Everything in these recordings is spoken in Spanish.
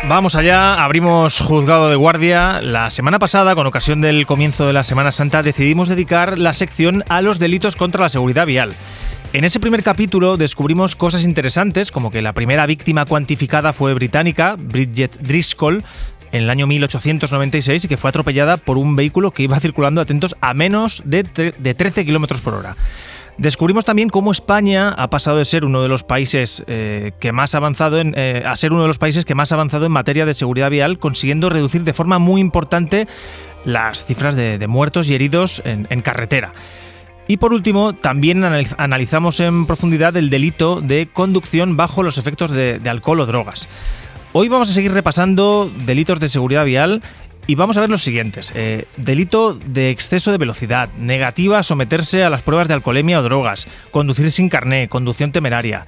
Vamos allá, abrimos juzgado de guardia. La semana pasada, con ocasión del comienzo de la Semana Santa, decidimos dedicar la sección a los delitos contra la seguridad vial. En ese primer capítulo descubrimos cosas interesantes, como que la primera víctima cuantificada fue británica, Bridget Driscoll, en el año 1896, y que fue atropellada por un vehículo que iba circulando, atentos, a menos de 13 kilómetros por hora. Descubrimos también cómo España ha pasado de ser uno de los países que más ha avanzado a ser uno de los países que más ha avanzado en materia de seguridad vial, consiguiendo reducir de forma muy importante las cifras de muertos y heridos en carretera. Y por último, también analizamos en profundidad el delito de conducción bajo los efectos de alcohol o drogas. Hoy vamos a seguir repasando delitos de seguridad vial. Y vamos a ver los siguientes. Delito de exceso de velocidad, negativa a someterse a las pruebas de alcoholemia o drogas, conducir sin carné, conducción temeraria.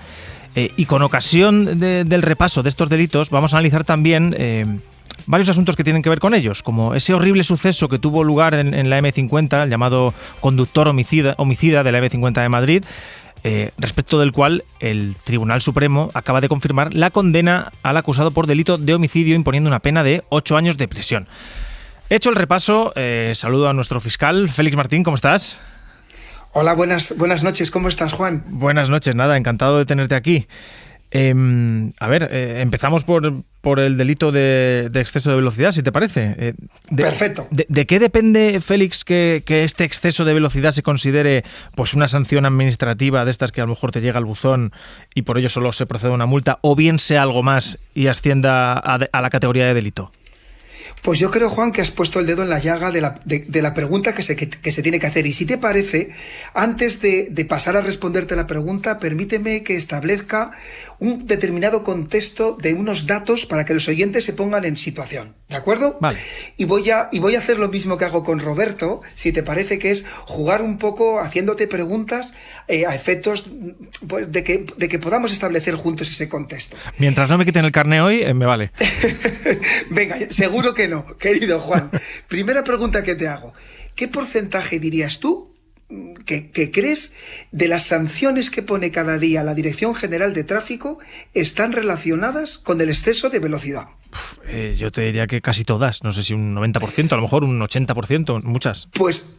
Y con ocasión del repaso de estos delitos vamos a analizar también varios asuntos que tienen que ver con ellos, como ese horrible suceso que tuvo lugar en la M50, el llamado conductor homicida de la M50 de Madrid, respecto del cual el Tribunal Supremo acaba de confirmar la condena al acusado por delito de homicidio, imponiendo una pena de 8 años de prisión. Hecho el repaso, saludo a nuestro fiscal, Félix Martín, ¿cómo estás? Hola, buenas noches, ¿cómo estás, Juan? Buenas noches, nada, encantado de tenerte aquí. Empezamos por el delito de exceso de velocidad, si te parece. Perfecto. ¿De qué depende, Félix, que este exceso de velocidad se considere pues una sanción administrativa de estas que a lo mejor te llega al buzón y por ello solo se procede a una multa, o bien sea algo más y ascienda a la categoría de delito? Pues yo creo, Juan, que has puesto el dedo en la llaga de la pregunta que se tiene que hacer. Y si te parece, antes de pasar a responderte la pregunta, permíteme que establezca un determinado contexto de unos datos para que los oyentes se pongan en situación. ¿De acuerdo? Vale. Y voy a hacer lo mismo que hago con Roberto, si te parece, que es jugar un poco haciéndote preguntas a efectos pues, de que podamos establecer juntos ese contexto. Mientras no me quiten el carné hoy, me vale. Venga, seguro que no, querido Juan. Primera pregunta que te hago. ¿Qué porcentaje dirías tú que crees de las sanciones que pone cada día la Dirección General de Tráfico están relacionadas con el exceso de velocidad? Yo te diría que casi todas. No sé si un 90%, a lo mejor un 80%, muchas. Pues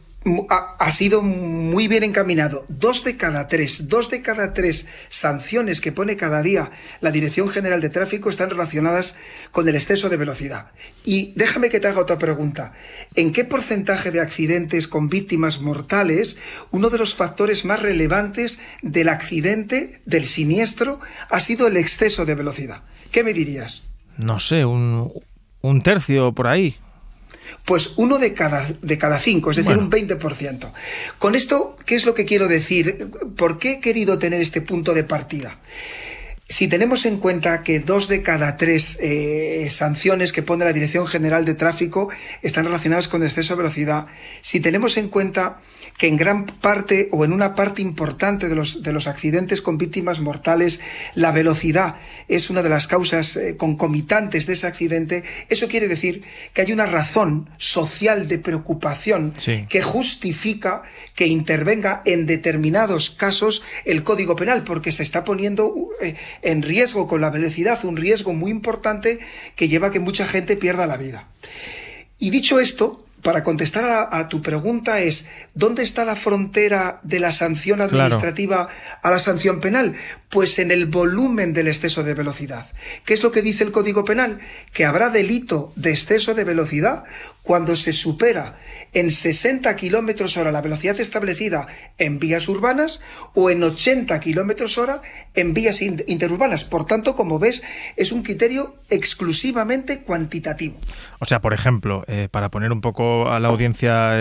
ha sido muy bien encaminado. 2 de cada 3 sanciones que pone cada día la Dirección General de Tráfico están relacionadas con el exceso de velocidad. Y déjame que te haga otra pregunta. ¿En qué porcentaje de accidentes con víctimas mortales uno de los factores más relevantes del accidente, del siniestro, ha sido el exceso de velocidad? ¿Qué me dirías? No sé, un tercio por ahí. Pues 1 de cada 5, es decir, bueno, un 20%. Con esto, ¿qué es lo que quiero decir? ¿Por qué he querido tener este punto de partida? Si tenemos en cuenta que 2 de cada 3 sanciones que pone la Dirección General de Tráfico están relacionadas con el exceso de velocidad, si tenemos en cuenta que en gran parte o en una parte importante de los accidentes con víctimas mortales, la velocidad es una de las causas concomitantes de ese accidente, eso quiere decir que hay una razón social de preocupación, sí, que justifica que intervenga en determinados casos el Código Penal, porque se está poniendo en riesgo con la velocidad, un riesgo muy importante que lleva a que mucha gente pierda la vida. Y dicho esto, para contestar a tu pregunta es, ¿dónde está la frontera de la sanción administrativa a la sanción penal? Pues en el volumen del exceso de velocidad. ¿Qué es lo que dice el Código Penal? Que habrá delito de exceso de velocidad cuando se supera en 60 kilómetros hora la velocidad establecida en vías urbanas o en 80 kilómetros hora en vías interurbanas. Por tanto, como ves, es un criterio exclusivamente cuantitativo. O sea, por ejemplo, para poner un poco a la audiencia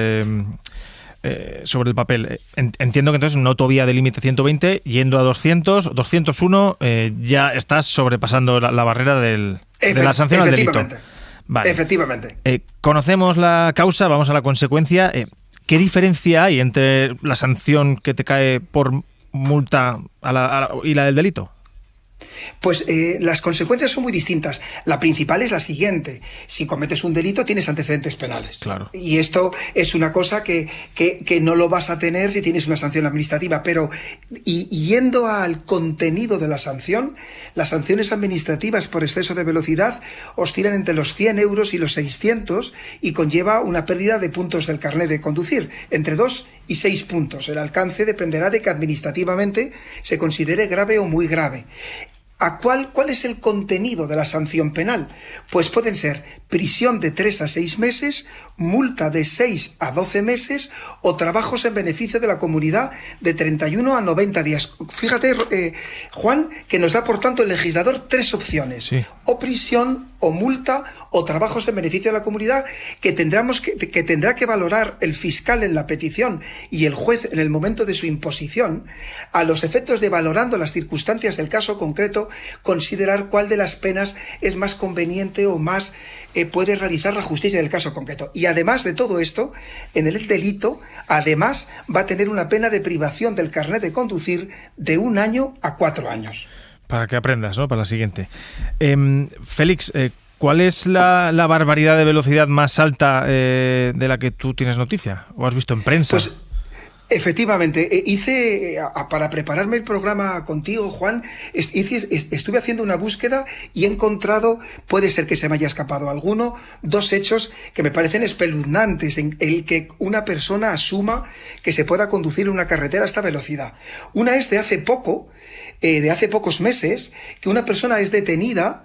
sobre el papel, entiendo que entonces en una autovía de límite 120, yendo a 200, 201, ya estás sobrepasando la barrera de la sanción al delito. Vale. Efectivamente. Conocemos la causa, vamos a la consecuencia. ¿Qué diferencia hay entre la sanción que te cae por multa y la del delito? Pues las consecuencias son muy distintas. La principal es la siguiente: si cometes un delito tienes antecedentes penales. Claro. Y esto es una cosa que no lo vas a tener si tienes una sanción administrativa. Pero yendo al contenido de la sanción, las sanciones administrativas por exceso de velocidad oscilan entre los 100 euros y los 600 y conlleva una pérdida de puntos del carnet de conducir, entre 2 y 6 puntos. El alcance dependerá de que administrativamente se considere grave o muy grave. ¿Cuál es el contenido de la sanción penal? Pues pueden ser prisión de 3 a 6 meses, multa de 6 a 12 meses o trabajos en beneficio de la comunidad de 31 a 90 días. Fíjate, Juan, que nos da por tanto el legislador 3 opciones. Sí. O prisión, o multa, o trabajos en beneficio de la comunidad que tendrá que valorar el fiscal en la petición y el juez en el momento de su imposición, a los efectos de, valorando las circunstancias del caso concreto, considerar cuál de las penas es más conveniente o más puede realizar la justicia del caso concreto. Y además de todo esto, en el delito, además va a tener una pena de privación del carnet de conducir de 1 año a 4 años. Para que aprendas, ¿no? Para la siguiente. Félix, ¿cuál es la barbaridad de velocidad más alta de la que tú tienes noticia? ¿O has visto en prensa? Pues efectivamente, para prepararme el programa contigo, Juan, estuve haciendo una búsqueda y he encontrado, puede ser que se me haya escapado alguno, 2 hechos que me parecen espeluznantes en el que una persona asuma que se pueda conducir en una carretera a esta velocidad. Una es de hace pocos meses, que una persona es detenida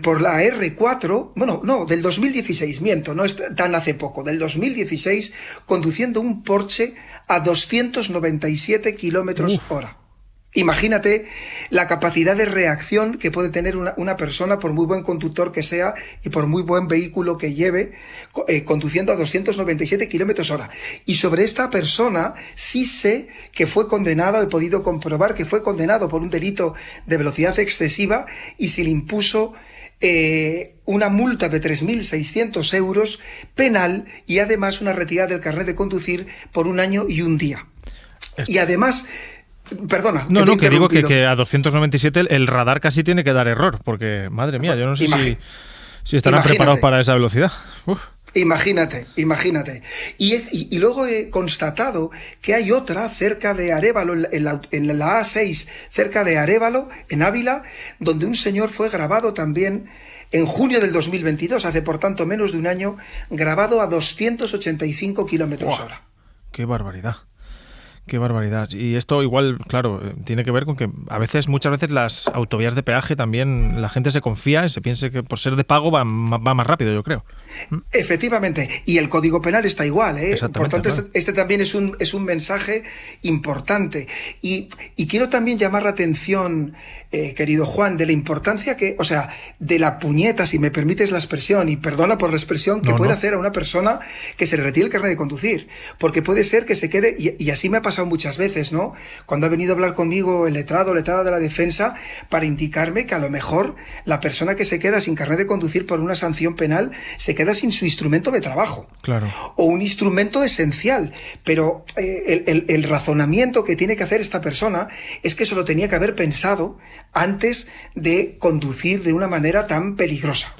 por la R4, del 2016, no es tan hace poco, del 2016, conduciendo un Porsche a 297 kilómetros hora. Imagínate la capacidad de reacción que puede tener una persona, por muy buen conductor que sea y por muy buen vehículo que lleve, conduciendo a 297 kilómetros hora. Y sobre esta persona sí sé que fue condenado, he podido comprobar que fue condenado por un delito de velocidad excesiva y se le impuso una multa de 3.600 euros penal y además una retirada del carnet de conducir por 1 año y 1 día. Y además... Perdona. Que digo que a 297 el radar casi tiene que dar error, porque, madre mía, yo no sé si estarán preparados para esa velocidad. Uf. Imagínate. Y luego he constatado que hay otra cerca de Arévalo, en la A6, cerca de Arévalo, en Ávila, donde un señor fue grabado también en junio del 2022, hace por tanto menos de 1 año, grabado a 285 kilómetros hora. ¡Qué barbaridad! Qué barbaridad. Y esto igual, claro, tiene que ver con que muchas veces las autovías de peaje también la gente se confía y se piensa que por ser de pago va más rápido, yo creo. Efectivamente. Y el Código Penal está igual, ¿eh? Por tanto, claro. este también es un mensaje importante. Y quiero también llamar la atención, querido Juan, de la importancia de la puñeta, si me permites la expresión, y perdona por la expresión, que puede hacer a una persona que se le retire el carnet de conducir. Porque puede ser que se quede, y así me ha pasado muchas veces, ¿no? Cuando ha venido a hablar conmigo el letrado o letrada de la defensa para indicarme que a lo mejor la persona que se queda sin carnet de conducir por una sanción penal se queda sin su instrumento de trabajo. Claro. O un instrumento esencial. Pero el razonamiento que tiene que hacer esta persona es que eso lo tenía que haber pensado antes de conducir de una manera tan peligrosa.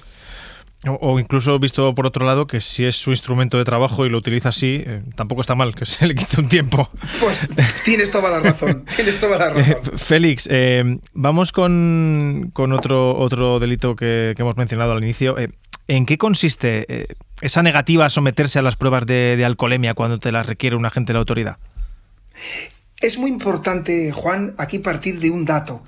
O incluso visto por otro lado que si es su instrumento de trabajo y lo utiliza así, tampoco está mal que se le quite un tiempo. Pues tienes toda la razón, Félix, vamos con otro delito que hemos mencionado al inicio. ¿En qué consiste esa negativa a someterse a las pruebas de alcoholemia cuando te las requiere un agente de la autoridad? Es muy importante, Juan, aquí partir de un dato.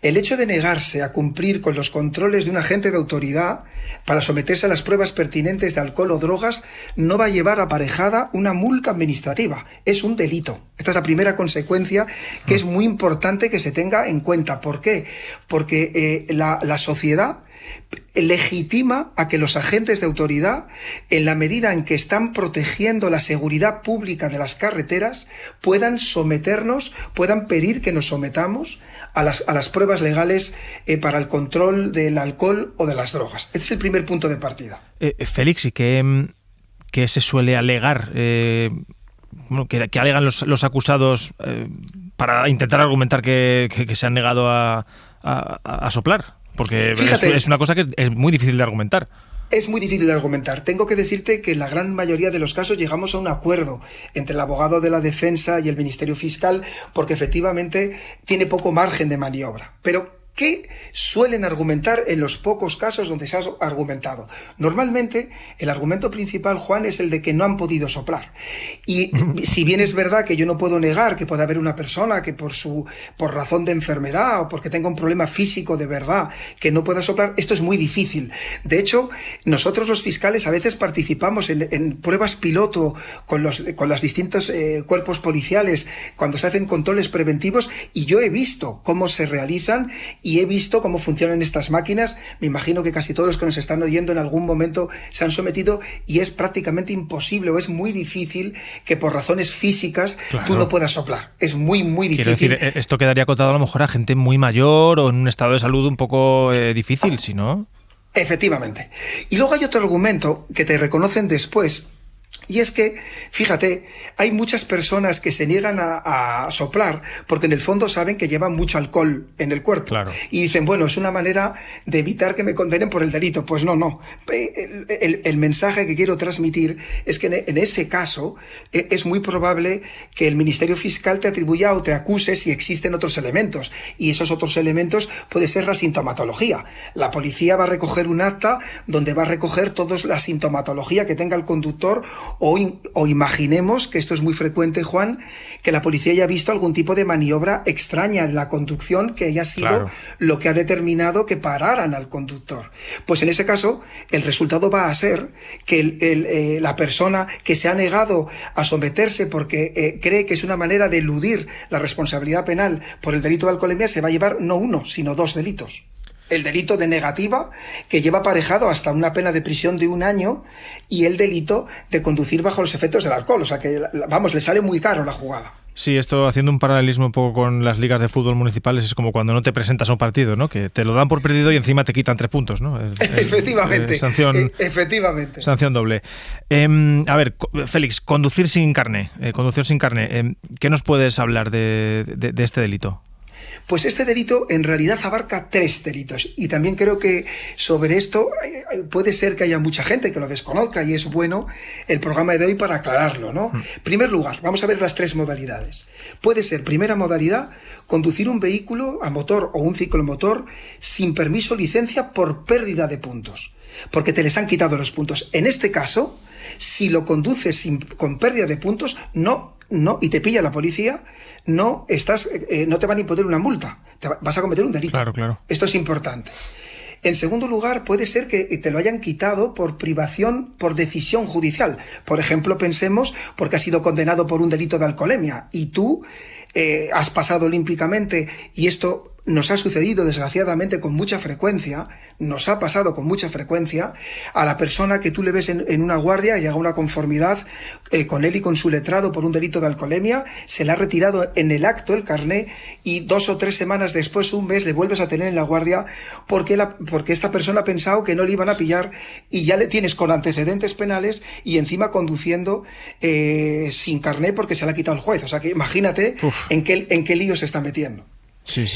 El hecho de negarse a cumplir con los controles de un agente de autoridad para someterse a las pruebas pertinentes de alcohol o drogas no va a llevar aparejada una multa administrativa. Es un delito. Esta es la primera consecuencia que es muy importante que se tenga en cuenta. ¿Por qué? Porque la sociedad legitima a que los agentes de autoridad, en la medida en que están protegiendo la seguridad pública de las carreteras, puedan pedir que nos sometamos a las pruebas legales para el control del alcohol o de las drogas. Este es el primer punto de partida. Félix, ¿y qué se suele alegar? Que alegan los acusados para intentar argumentar que se han negado a a soplar? Porque Fíjate, es una cosa que es muy difícil de argumentar. es muy difícil de argumentar. Tengo que decirte que en la gran mayoría de los casos llegamos a un acuerdo entre el abogado de la defensa y el Ministerio Fiscal porque efectivamente tiene poco margen de maniobra. Pero ¿qué suelen argumentar en los pocos casos donde se ha argumentado? Normalmente el argumento principal, Juan, es el de que no han podido soplar. Y si bien es verdad que yo no puedo negar que puede haber una persona que por razón de enfermedad o porque tenga un problema físico de verdad que no pueda soplar, esto es muy difícil. De hecho, nosotros los fiscales a veces participamos en pruebas piloto con los distintos cuerpos policiales cuando se hacen controles preventivos y yo he visto cómo se realizan y he visto cómo funcionan estas máquinas. Me imagino que casi todos los que nos están oyendo en algún momento se han sometido y es prácticamente imposible o es muy difícil que por razones físicas tú no puedas soplar. Es muy, muy difícil. Quiero decir, esto quedaría acotado a lo mejor a gente muy mayor o en un estado de salud un poco difícil, si no... Efectivamente. Y luego hay otro argumento que te reconocen después. Y es que, fíjate, hay muchas personas que se niegan a soplar porque en el fondo saben que llevan mucho alcohol en el cuerpo. Claro. Y dicen, bueno, es una manera de evitar que me condenen por el delito. Pues no. El mensaje que quiero transmitir es que en ese caso es muy probable que el Ministerio Fiscal te atribuya o te acuse si existen otros elementos. Y esos otros elementos puede ser la sintomatología. La policía va a recoger un acta donde va a recoger toda la sintomatología que tenga el conductor. O imaginemos, que esto es muy frecuente, Juan, que la policía haya visto algún tipo de maniobra extraña en la conducción que haya sido lo que ha determinado que pararan al conductor. Pues en ese caso, el resultado va a ser que la persona que se ha negado a someterse porque cree que es una manera de eludir la responsabilidad penal por el delito de alcoholemia se va a llevar no uno, sino 2 delitos. El delito de negativa, que lleva aparejado hasta una pena de prisión de 1 año, y el delito de conducir bajo los efectos del alcohol. O sea que, vamos, le sale muy caro la jugada. Sí, esto haciendo un paralelismo un poco con las ligas de fútbol municipales es como cuando no te presentas a un partido, ¿no? Que te lo dan por perdido y encima te quitan 3 puntos, ¿no? Efectivamente. Efectivamente. Sanción doble. A ver, Félix, conducir sin carné. ¿Qué nos puedes hablar de este delito? Pues este delito en realidad abarca 3 delitos y también creo que sobre esto puede ser que haya mucha gente que lo desconozca y es bueno el programa de hoy para aclararlo, ¿no? En primer lugar, vamos a ver las 3 modalidades. Puede ser, primera modalidad, conducir un vehículo a motor o un ciclomotor sin permiso o licencia por pérdida de puntos, porque te les han quitado los puntos. En este caso, si lo conduces con pérdida de puntos, no, y te pilla la policía, no te van a imponer una multa, vas a cometer un delito. Claro. Esto es importante. En segundo lugar, puede ser que te lo hayan quitado por privación, por decisión judicial. Por ejemplo, pensemos porque has sido condenado por un delito de alcoholemia y tú has pasado olímpicamente y esto nos ha sucedido desgraciadamente con mucha frecuencia, nos ha pasado con mucha frecuencia a la persona que tú le ves en una guardia y haga una conformidad con él y con su letrado por un delito de alcoholemia, se le ha retirado en el acto el carné y 2 o 3 semanas después, 1 mes, le vuelves a tener en la guardia porque esta persona ha pensado que no le iban a pillar y ya le tienes con antecedentes penales y encima conduciendo sin carné porque se le ha quitado el juez. O sea que imagínate en qué lío se está metiendo. Sí.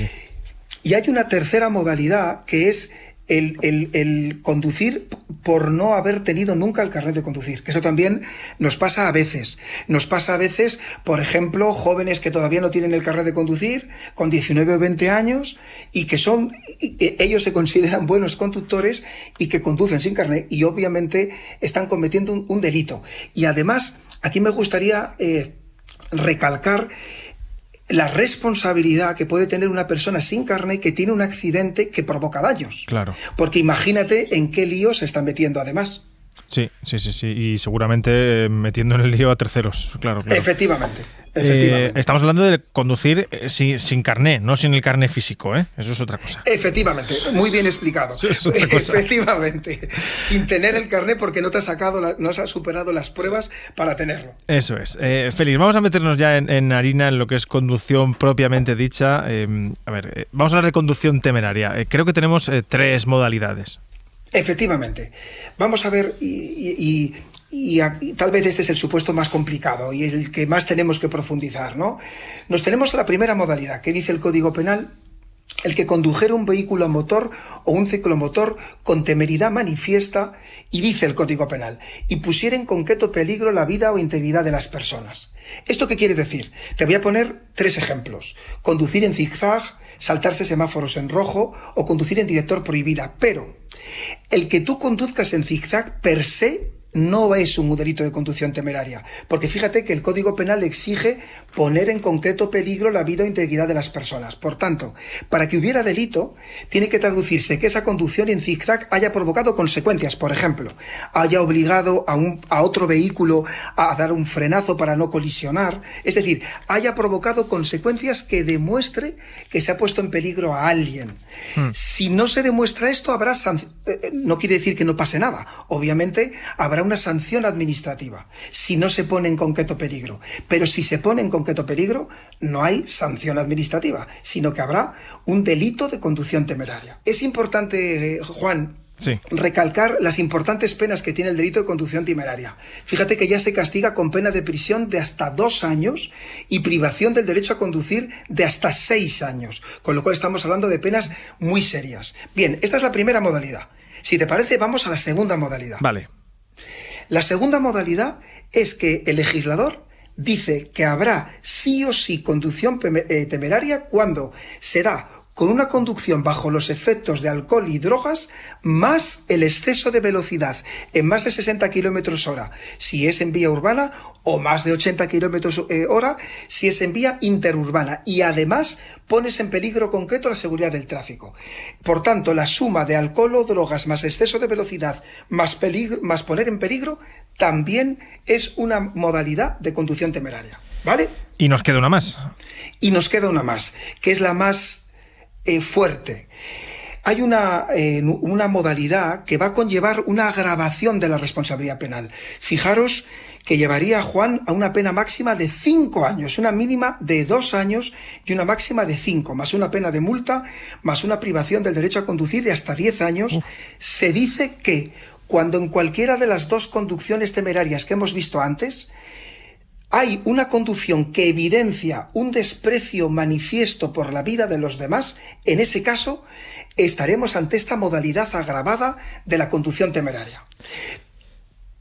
Y hay una tercera modalidad que es el conducir por no haber tenido nunca el carnet de conducir, que eso también nos pasa a veces. Nos pasa a veces, por ejemplo, jóvenes que todavía no tienen el carnet de conducir, con 19 o 20 años, y que ellos se consideran buenos conductores y que conducen sin carnet y obviamente están cometiendo un delito. Y además, aquí me gustaría recalcar la responsabilidad que puede tener una persona sin carnet que tiene un accidente que provoca daños. Claro. Porque imagínate en qué lío se están metiendo además. Sí. Y seguramente metiendo en el lío a terceros. Claro. Efectivamente. Estamos hablando de conducir sin carné, no sin el carné físico, ¿eh? Eso es otra cosa. Efectivamente, muy bien explicado. Eso es otra cosa. Efectivamente, sin tener el carné porque no te has superado las pruebas para tenerlo. Eso es. Félix, vamos a meternos ya en harina en lo que es conducción propiamente dicha. Vamos a hablar de conducción temeraria. Creo que tenemos 3 modalidades. Efectivamente. Vamos a ver y tal vez este es el supuesto más complicado y el que más tenemos que profundizar, ¿no? Nos tenemos la primera modalidad que dice el Código Penal el que condujera un vehículo a motor o un ciclomotor con temeridad manifiesta, y dice el Código Penal, y pusiera en concreto peligro la vida o integridad de las personas. ¿Esto qué quiere decir? Te voy a poner 3 ejemplos. Conducir en zigzag, saltarse semáforos en rojo o conducir en director prohibida. Pero el que tú conduzcas en zigzag per se no es un delito de conducción temeraria, porque fíjate que el Código Penal exige poner en concreto peligro la vida o integridad de las personas. Por tanto, para que hubiera delito, tiene que traducirse que esa conducción en zigzag haya provocado consecuencias. Por ejemplo, haya obligado a otro vehículo a dar un frenazo para no colisionar, es decir, haya provocado consecuencias que demuestre que se ha puesto en peligro a alguien. Si no se demuestra esto, habrá no quiere decir que no pase nada. Obviamente, habrá una sanción administrativa si no se pone en concreto peligro. Pero si se pone en concreto peligro, no hay sanción administrativa, sino que habrá un delito de conducción temeraria. Es importante, Juan, recalcar las importantes penas que tiene el delito de conducción temeraria. Fíjate que ya se castiga con pena de prisión de hasta 2 años y privación del derecho a conducir de hasta 6 años, con lo cual estamos hablando de penas muy serias. Bien, esta es la primera modalidad. Si te parece, vamos a la segunda modalidad. Vale. La segunda modalidad es que el legislador dice que habrá sí o sí conducción temeraria cuando se da con una conducción bajo los efectos de alcohol y drogas, más el exceso de velocidad en más de 60 kilómetros hora, si es en vía urbana, o más de 80 kilómetros hora, si es en vía interurbana. Y además pones en peligro concreto la seguridad del tráfico. Por tanto, la suma de alcohol o drogas más exceso de velocidad más poner en peligro también es una modalidad de conducción temeraria. ¿Vale? Y nos queda una más. Y nos queda una más, que es la más fuerte. Hay una modalidad que va a conllevar una agravación de la responsabilidad penal. Fijaros que llevaría a Juan a una pena máxima de 5 años, una mínima de 2 años y una máxima de 5, más una pena de multa, más una privación del derecho a conducir de hasta 10 años. Se dice que cuando en cualquiera de las 2 conducciones temerarias que hemos visto antes hay una conducción que evidencia un desprecio manifiesto por la vida de los demás, en ese caso estaremos ante esta modalidad agravada de la conducción temeraria.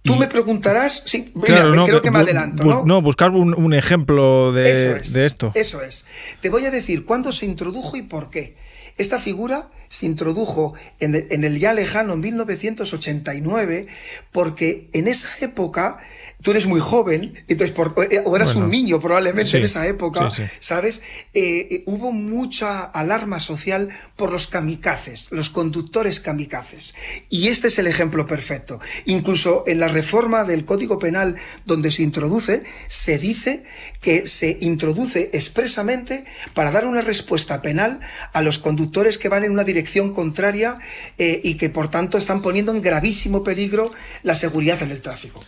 Tú me preguntarás, sí, claro, mira, creo que me adelanto, ¿no? No, buscar un ejemplo de esto. Eso es. Te voy a decir cuándo se introdujo y por qué. Esta figura se introdujo en el ya lejano 1989, porque en esa época tú eres muy joven, entonces o eras un niño probablemente en esa época, ¿sabes? Hubo mucha alarma social por los kamikazes, los conductores kamikazes. Y este es el ejemplo perfecto. Incluso en la reforma del Código Penal donde se introduce, se dice que se introduce expresamente para dar una respuesta penal a los conductores que van en una dirección contraria y que por tanto están poniendo en gravísimo peligro la seguridad en el tráfico.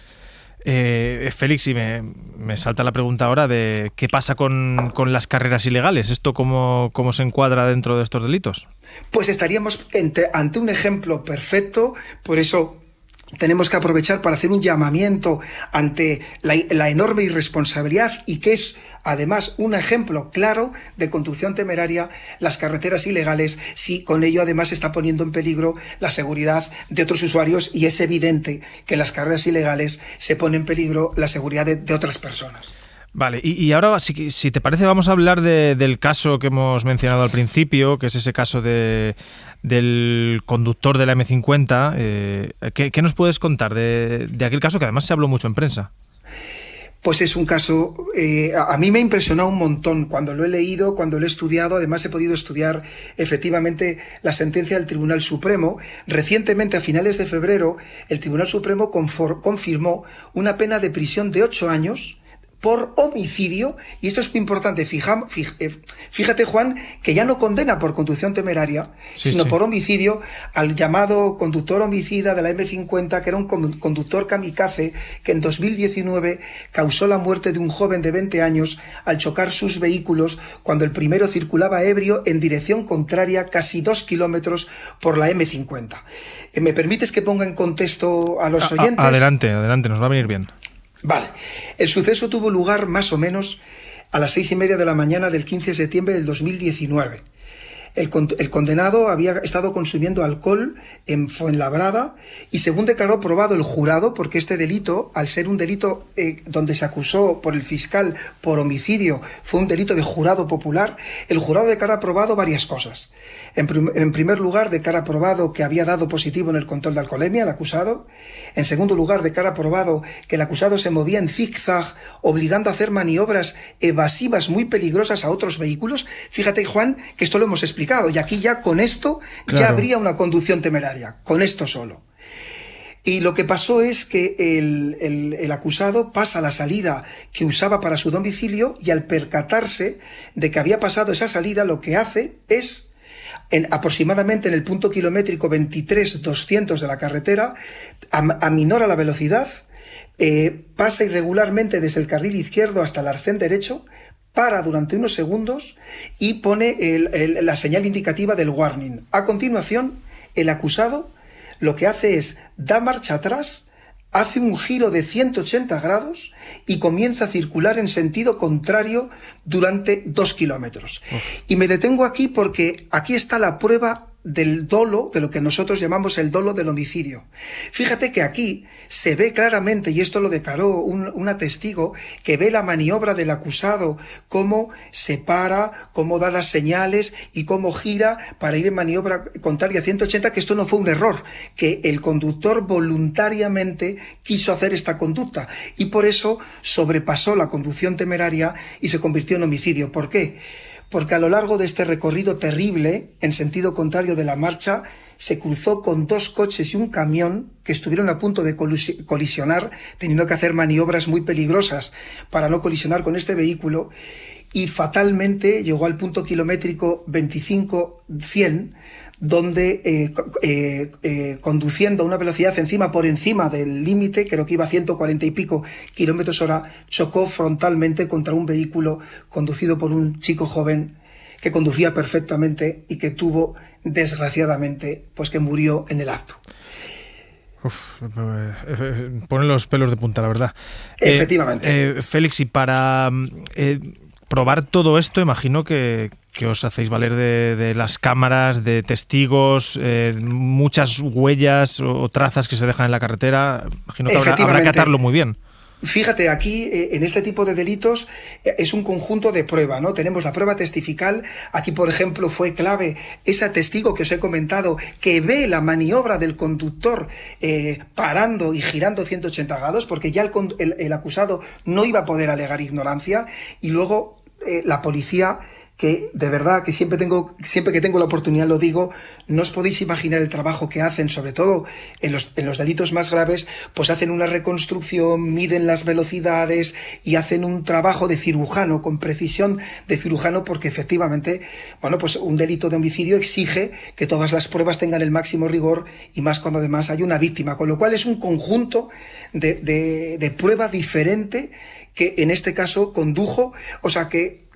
Félix, y me salta la pregunta ahora de qué pasa con las carreras ilegales. ¿Esto cómo se encuadra dentro de estos delitos? Pues estaríamos ante un ejemplo perfecto, por eso tenemos que aprovechar para hacer un llamamiento ante la enorme irresponsabilidad y que es además un ejemplo claro de conducción temeraria las carreteras ilegales, si con ello además está poniendo en peligro la seguridad de otros usuarios, y es evidente que en las carreras ilegales se pone en peligro la seguridad de otras personas. Vale, y ahora, si te parece, vamos a hablar del caso que hemos mencionado al principio, que es ese caso del conductor de la M50. ¿Qué nos puedes contar de aquel caso que además se habló mucho en prensa? Pues es un caso, a mí me ha impresionado un montón cuando lo he leído, cuando lo he estudiado. Además he podido estudiar efectivamente la sentencia del Tribunal Supremo. Recientemente, a finales de febrero, el Tribunal Supremo confirmó una pena de prisión de 8 años por homicidio, y esto es muy importante. Fíjate, Juan, que ya no condena por conducción temeraria, sino por homicidio al llamado conductor homicida de la M50, que era un conductor kamikaze que en 2019 causó la muerte de un joven de 20 años al chocar sus vehículos cuando el primero circulaba ebrio en dirección contraria casi 2 kilómetros por la M50. ¿Me permites que ponga en contexto a los oyentes? Adelante, nos va a venir bien. Vale, el suceso tuvo lugar más o menos a las 6:30 de la mañana del 15 de septiembre del 2019. El condenado había estado consumiendo alcohol en Fuenlabrada y según declaró probado el jurado, porque este delito, al ser un delito donde se acusó por el fiscal por homicidio, fue un delito de jurado popular, el jurado declara probado varias cosas. En primer lugar, declara probado que había dado positivo en el control de alcoholemia el acusado. En segundo lugar, declara probado que el acusado se movía en zigzag, obligando a hacer maniobras evasivas muy peligrosas a otros vehículos. Fíjate, Juan, que esto lo hemos explicado, y aquí ya con esto ya habría una conducción temeraria, con esto solo. Y lo que pasó es que el acusado pasa la salida que usaba para su domicilio y al percatarse de que había pasado esa salida, lo que hace es, aproximadamente en el punto kilométrico 23,200 de la carretera, aminora la velocidad, pasa irregularmente desde el carril izquierdo hasta el arcén derecho, para durante unos segundos y pone la señal indicativa del warning. A continuación, el acusado lo que hace es da marcha atrás, hace un giro de 180 grados y comienza a circular en sentido contrario durante 2 kilómetros. Y me detengo aquí porque aquí está la prueba del dolo, de lo que nosotros llamamos el dolo del homicidio. Fíjate que aquí se ve claramente, y esto lo declaró una testigo, que ve la maniobra del acusado, cómo se para, cómo da las señales y cómo gira para ir en maniobra contraria a 180, que esto no fue un error, que el conductor voluntariamente quiso hacer esta conducta y por eso sobrepasó la conducción temeraria y se convirtió en homicidio. ¿Por qué? Porque a lo largo de este recorrido terrible, en sentido contrario de la marcha, se cruzó con 2 coches y un camión que estuvieron a punto de colisionar, teniendo que hacer maniobras muy peligrosas para no colisionar con este vehículo, y fatalmente llegó al punto kilométrico 25-100, donde conduciendo a una velocidad por encima del límite, creo que iba a 140 y pico kilómetros hora, chocó frontalmente contra un vehículo conducido por un chico joven que conducía perfectamente y que tuvo, desgraciadamente, pues que murió en el acto. Pone los pelos de punta, la verdad. Efectivamente. Félix, y para probar todo esto, imagino que os hacéis valer de las cámaras, de testigos, muchas huellas o trazas que se dejan en la carretera. Imagino que habrá que atarlo muy bien. Fíjate, aquí en este tipo de delitos es un conjunto de prueba, ¿no? Tenemos la prueba testifical. Aquí, por ejemplo, fue clave ese testigo que os he comentado que ve la maniobra del conductor parando y girando 180 grados, porque ya el acusado no iba a poder alegar ignorancia. Y luego la policía, que de verdad que siempre que tengo la oportunidad lo digo, no os podéis imaginar el trabajo que hacen, sobre todo en los delitos más graves, pues hacen una reconstrucción, miden las velocidades y hacen un trabajo de cirujano, con precisión de cirujano, porque efectivamente, bueno, pues un delito de homicidio exige que todas las pruebas tengan el máximo rigor y más cuando además hay una víctima, con lo cual es un conjunto de prueba diferente que en este caso condujo, o sea que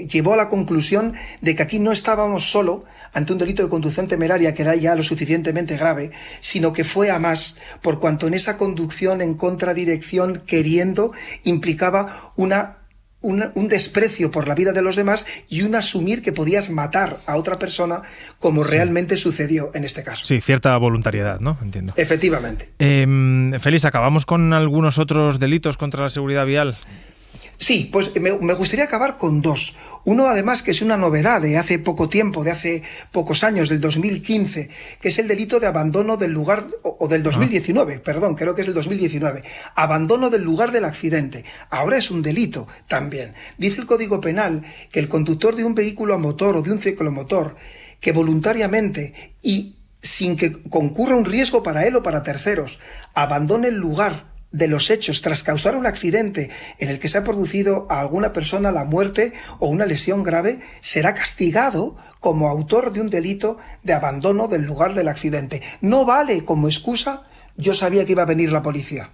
llevó a la conclusión de que aquí no estábamos solo ante un delito de conducción temeraria que era ya lo suficientemente grave, sino que fue a más, por cuanto en esa conducción en contradirección, queriendo, implicaba un desprecio por la vida de los demás y un asumir que podías matar a otra persona, como realmente sucedió en este caso. Sí, cierta voluntariedad, ¿no? Entiendo. Efectivamente. Félix, ¿acabamos con algunos otros delitos contra la seguridad vial? Sí, pues me gustaría acabar con 2. Uno, además, que es una novedad de hace poco tiempo, de hace pocos años, del 2015, que es el delito de abandono del lugar, o del 2019, perdón, creo que es el 2019, abandono del lugar del accidente. Ahora es un delito también. Dice el Código Penal que el conductor de un vehículo a motor o de un ciclomotor que voluntariamente y sin que concurra un riesgo para él o para terceros, abandone el lugar de los hechos tras causar un accidente en el que se ha producido a alguna persona la muerte o una lesión grave, será castigado como autor de un delito de abandono del lugar del accidente. No vale como excusa, yo sabía que iba a venir la policía.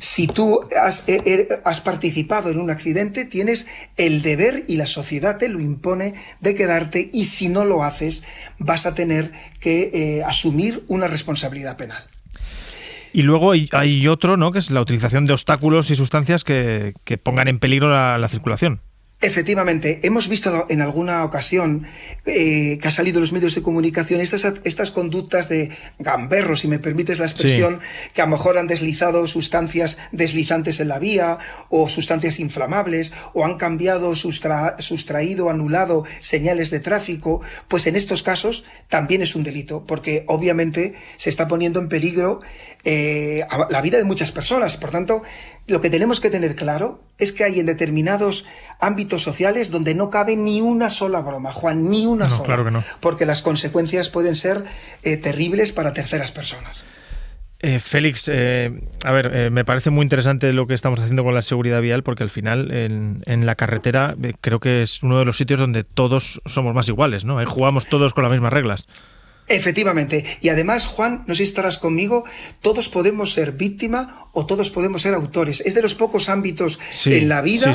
Si tú has participado en un accidente, tienes el deber, y la sociedad te lo impone, de quedarte, y si no lo haces, vas a tener que asumir una responsabilidad penal. Y luego hay otro, ¿no?, que es la utilización de obstáculos y sustancias que pongan en peligro la circulación. Efectivamente, hemos visto en alguna ocasión que ha salido en los medios de comunicación estas conductas de gamberros, si me permites la expresión, sí, que a lo mejor han deslizado sustancias deslizantes en la vía o sustancias inflamables o han cambiado, sustraído o anulado señales de tráfico. Pues en estos casos también es un delito, porque obviamente se está poniendo en peligro la vida de muchas personas. Por tanto, lo que tenemos que tener claro es que hay en determinados ámbitos sociales donde no cabe ni una sola broma, Juan, ni una sola. Claro que no. Porque las consecuencias pueden ser terribles para terceras personas. Félix, me parece muy interesante lo que estamos haciendo con la seguridad vial, porque al final en la carretera creo que es uno de los sitios donde todos somos más iguales, ¿no? Ahí jugamos todos con las mismas reglas. Efectivamente. Y además, Juan, no sé si estarás conmigo, todos podemos ser víctima o todos podemos ser autores. Es de los pocos ámbitos en la vida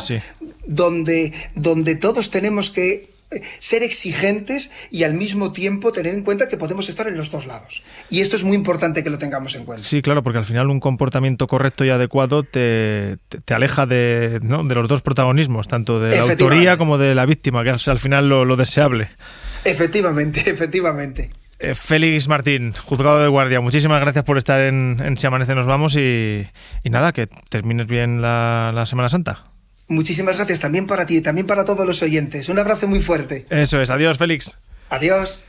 donde todos tenemos que ser exigentes y al mismo tiempo tener en cuenta que podemos estar en los dos lados. Y esto es muy importante que lo tengamos en cuenta. Sí, claro, porque al final un comportamiento correcto y adecuado te aleja de los dos protagonismos, tanto de la autoría como de la víctima, que es al final lo deseable. Efectivamente. Félix Martín, juzgado de guardia, muchísimas gracias por estar en Si Amanece Nos Vamos y nada, que termines bien la Semana Santa. Muchísimas gracias también para ti y también para todos los oyentes. Un abrazo muy fuerte. Eso es, adiós Félix. Adiós.